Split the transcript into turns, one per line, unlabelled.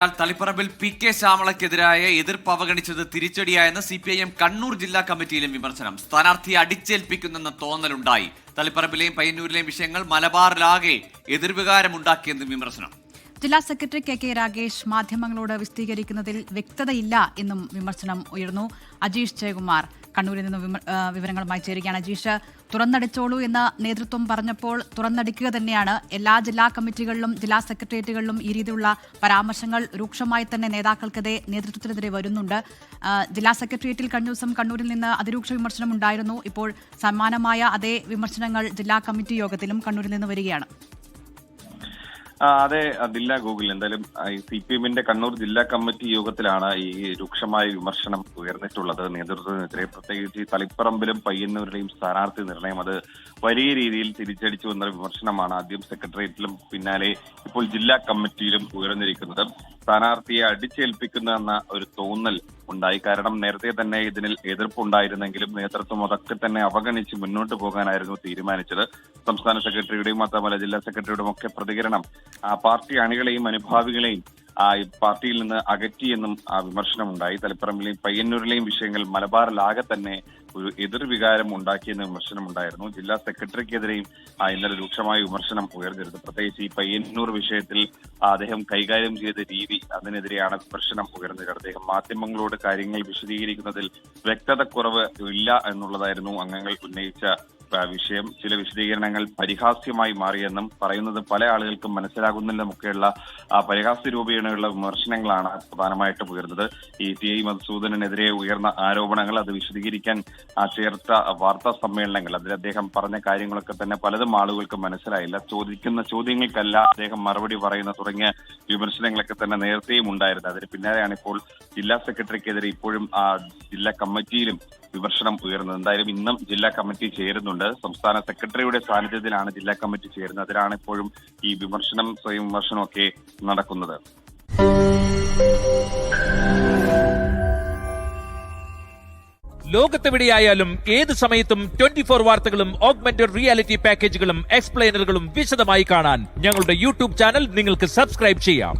തളിപ്പറമ്പിൽ P K. ശ്യാമളയ്ക്കെതിരായ എതിർപ്പ് അവഗണിച്ചത് തിരിച്ചടിയായെന്ന് CPIM Kannur ജില്ലാ കമ്മിറ്റിയിലും വിമർശനം. സ്ഥാനാർത്ഥിയെ അടിച്ചേൽപ്പിക്കുന്നെന്ന തോന്നലുണ്ടായി. തളിപ്പറമ്പിലെയും പയ്യന്നൂരിലെയും വിഷയങ്ങൾ മലബാറിലാകെ എതിർവികാരമുണ്ടാക്കിയെന്നും വിമർശനം.
ജില്ലാ സെക്രട്ടറി കെ രാഗേഷ് മാധ്യമങ്ങളോട് വിശദീകരിക്കുന്നതിൽ വ്യക്തതയില്ല എന്നും വിമർശനം ഉയർന്നു. അജീഷ് ജയകുമാർ കണ്ണൂരിൽ നിന്ന് വിവരങ്ങളുമായി ചേരുകയാണ്. അജീഷ്, തുറന്നടിച്ചോളൂ എന്ന് നേതൃത്വം പറഞ്ഞപ്പോൾ തുറന്നടിക്കുക തന്നെയാണ്. എല്ലാ ജില്ലാ കമ്മിറ്റികളിലും ജില്ലാ സെക്രട്ടേറിയറ്റുകളിലും ഈ രീതിയിലുള്ള പരാമർശങ്ങൾ രൂക്ഷമായി തന്നെ നേതാക്കൾക്കെതിരെ നേതൃത്വത്തിനെതിരെ വരുന്നുണ്ട്. ജില്ലാ സെക്രട്ടേറിയറ്റിൽ കഴിഞ്ഞ ദിവസം കണ്ണൂരിൽ നിന്ന് അതിരൂക്ഷ വിമർശനം ഉണ്ടായിരുന്നു. ഇപ്പോൾ സമാനമായ അതേ വിമർശനങ്ങൾ ജില്ലാ കമ്മിറ്റി യോഗത്തിലും കണ്ണൂരിൽ നിന്ന് വരികയാണ്.
അതെ ദില്ല ഗൂഗിൾ എന്തായാലും CPIMന്റെ കണ്ണൂർ ജില്ലാ കമ്മിറ്റി യോഗത്തിലാണ് ഈ രൂക്ഷമായ വിമർശനം ഉയർന്നിട്ടുള്ളത് നേതൃത്വത്തിനെതിരെ. പ്രത്യേകിച്ച് തളിപ്പറമ്പിലും പയ്യന്നൂരിലെയും സ്ഥാനാർത്ഥി നിർണയം അത് വലിയ രീതിയിൽ തിരിച്ചടിച്ചു എന്ന വിമർശനമാണ് ആദ്യം സെക്രട്ടേറിയറ്റിലും പിന്നാലെ ഇപ്പോൾ ജില്ലാ കമ്മിറ്റിയിലും ഉയർന്നിരിക്കുന്നത്. സ്ഥാനാർത്ഥിയെ അടിച്ചേൽപ്പിക്കുന്ന എന്ന ഒരു തോന്നൽ ഉണ്ടായി. കാരണം നേരത്തെ തന്നെ ഇതിൽ എതിർപ്പുണ്ടായിരുന്നെങ്കിലും നേതൃത്വം അതൊക്കെ തന്നെ അവഗണിച്ച് മുന്നോട്ട് പോകാനായിരുന്നു തീരുമാനിച്ചത്. സംസ്ഥാന സെക്രട്ടറിയുടെയും മാത്രമല്ല ജില്ലാ സെക്രട്ടറിയുടെയും ഒക്കെ പ്രതികരണം പാർട്ടി അണികളെയും അനുഭാവികളെയും പാർട്ടിയിൽ നിന്ന് അകറ്റിയെന്നും വിമർശനമുണ്ടായി. തളിപ്പറമ്പിലെയും പയ്യന്നൂരിലെയും വിഷയങ്ങൾ മലബാറിലാകെ തന്നെ ഒരു എതിർവികാരം ഉണ്ടാക്കിയെന്ന വിമർശനമുണ്ടായിരുന്നു. ജില്ലാ സെക്രട്ടറിക്കെതിരെയും ഇന്നലെ രൂക്ഷമായ വിമർശനം ഉയർന്നിരുന്നു. പ്രത്യേകിച്ച് ഈ പയ്യന്നൂർ വിഷയത്തിൽ അദ്ദേഹം കൈകാര്യം ചെയ്ത രീതി അതിനെതിരെയാണ് വിമർശനം ഉയർന്നത്. അദ്ദേഹം മാധ്യമങ്ങളോട് കാര്യങ്ങൾ വിശദീകരിക്കുന്നതിൽ വ്യക്തതക്കുറവ് ഇല്ല എന്നുള്ളതായിരുന്നു അംഗങ്ങൾ ഉന്നയിച്ച വിഷയം. ചില വിശദീകരണങ്ങൾ പരിഹാസ്യമായി മാറിയെന്നും പറയുന്നത് പല ആളുകൾക്കും മനസ്സിലാകുന്നില്ലെന്നൊക്കെയുള്ള പരിഹാസ്യ രൂപേണയുള്ള വിമർശനങ്ങളാണ് പ്രധാനമായിട്ടും ഉയർന്നത്. ഈ TI മധുസൂദനെതിരെ ഉയർന്ന ആരോപണങ്ങൾ അത് വിശദീകരിക്കാൻ ചേർത്ത വാർത്താ സമ്മേളനങ്ങൾ അതിൽ അദ്ദേഹം പറഞ്ഞ കാര്യങ്ങളൊക്കെ തന്നെ പലതും ആളുകൾക്ക് മനസ്സിലായില്ല. ചോദിക്കുന്ന ചോദ്യങ്ങൾക്കല്ല അദ്ദേഹം മറുപടി പറയുന്ന തുടങ്ങിയ വിമർശനങ്ങളൊക്കെ തന്നെ നേരത്തെയും ഉണ്ടായിരുന്നു. അതിന് പിന്നാലെയാണ് ഇപ്പോൾ ജില്ലാ സെക്രട്ടറിക്കെതിരെ ഇപ്പോഴും ജില്ലാ കമ്മിറ്റിയിലും വിമർശനം ഉയർന്നത്. എന്തായാലും ഇന്നും ജില്ലാ കമ്മിറ്റി ചേരുന്നുണ്ട്. സംസ്ഥാന സെക്രട്ടറിയുടെ സാന്നിധ്യത്തിലാണ് ജില്ലാ കമ്മിറ്റി ചേരുന്നത്. അതിലാണ് ഇപ്പോഴും ഈ സ്വയം വിമർശനമൊക്കെ നടക്കുന്നത്.
ലോകത്തെവിടെയായാലും ഏത് സമയത്തും 24 വാർത്തകളും ഓഗ്മെന്റഡ് റിയാലിറ്റി പാക്കേജുകളും എക്സ്പ്ലെയിനറുകളും വിശദമായി കാണാൻ ഞങ്ങളുടെ YouTube ചാനൽ നിങ്ങൾക്ക് സബ്സ്ക്രൈബ് ചെയ്യാം.